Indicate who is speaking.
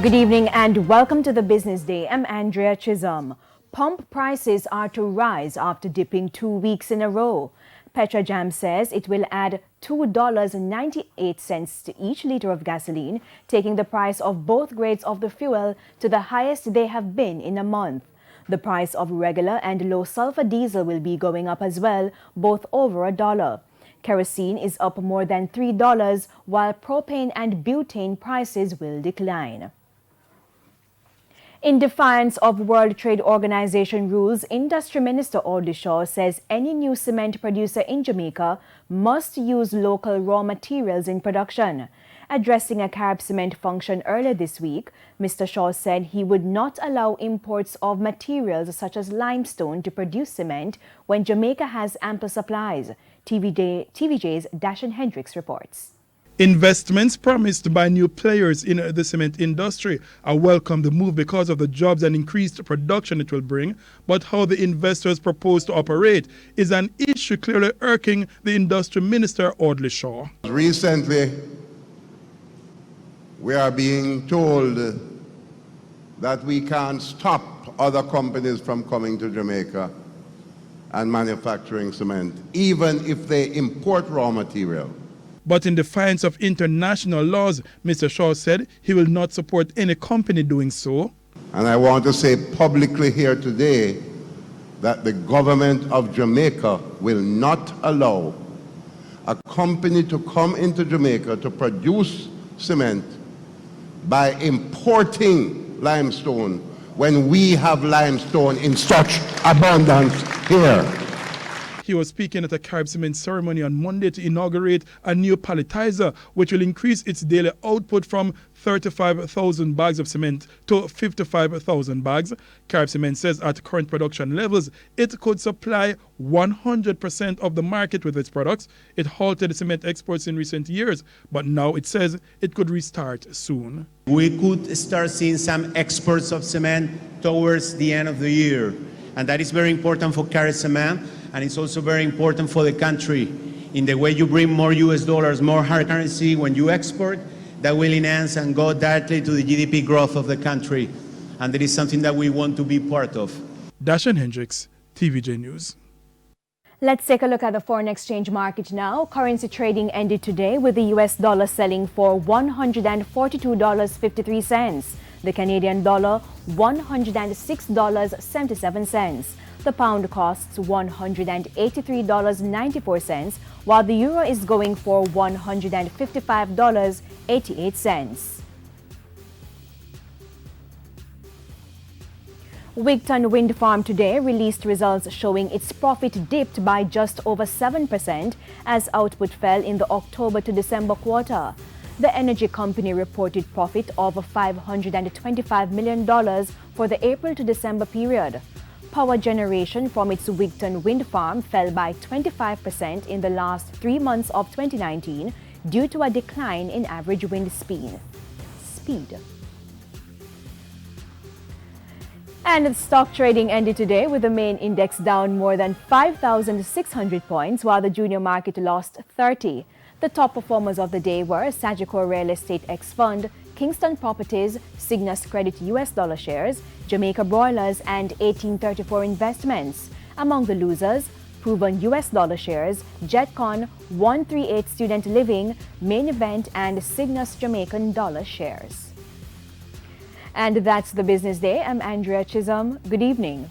Speaker 1: Good evening and welcome to the Business Day. I'm Andrea Chisholm. Pump prices are to rise after dipping 2 weeks in a row. PetroLeuum says it will add $2.98 to each liter of gasoline, taking the price of both grades of the fuel to the highest they have been in a month. The price of regular and low sulfur diesel will be going up as well, both over $1. Kerosene is up more than $3, while propane and butane prices will decline. In defiance of World Trade Organization rules, Industry Minister Audley Shaw says any new cement producer in Jamaica must use local raw materials in production. Addressing a Carib Cement function earlier this week, Mr. Shaw said he would not allow imports of materials such as limestone to produce cement when Jamaica has ample supplies. TVJ's Dashan Hendricks reports.
Speaker 2: Investments promised by new players in the cement industry are welcome the move because of the jobs and increased production it will bring, but how the investors propose to operate is an issue clearly irking the Industry Minister Audley Shaw.
Speaker 3: Recently, we are being told that we can't stop other companies from coming to Jamaica and manufacturing cement, even if they import raw material.
Speaker 2: But in defiance of international laws, Mr. Shaw said he will not support any company doing so.
Speaker 3: And I want to say publicly here today that the government of Jamaica will not allow a company to come into Jamaica to produce cement by importing limestone when we have limestone in such abundance here.
Speaker 2: He was speaking at a Carib Cement ceremony on Monday to inaugurate a new palletizer, which will increase its daily output from 35,000 bags of cement to 55,000 bags. Carib Cement says at current production levels, it could supply 100% of the market with its products. It halted cement exports in recent years, but now it says it could restart soon.
Speaker 4: We could start seeing some exports of cement towards the end of the year. And that is very important for Carib Cement, and it's also very important for the country. In the way you bring more US dollars, more hard currency when you export, that will enhance and go directly to the GDP growth of the country. And that is something that we want to be part of.
Speaker 2: Dashan Hendricks, TVJ News.
Speaker 1: Let's take a look at the foreign exchange market now. Currency trading ended today with the US dollar selling for $142.53. The Canadian dollar, $106.77. The pound costs $183.94, while the euro is going for $155.88. WIGTON wind farm today released results showing its profit dipped by just over 7% as output fell in the October to December quarter. The energy company reported profit of $525 million for the April to December period. Power generation from its WIGTON wind farm fell by 25% in the last 3 months of 2019 due to a decline in average wind speed. And stock trading ended today with the main index down more than 5,600 points, while the junior market lost 30. The top performers of the day were Sagicor Real Estate X Fund, Kingston Properties, Cygnus Credit US dollar shares, Jamaica Broilers, and 1834 Investments. Among the losers, Proven US dollar shares, Jetcon, 138 Student Living, Main Event, and Cygnus Jamaican dollar shares. And that's the Business Day. I'm Andrea Chisholm. Good evening.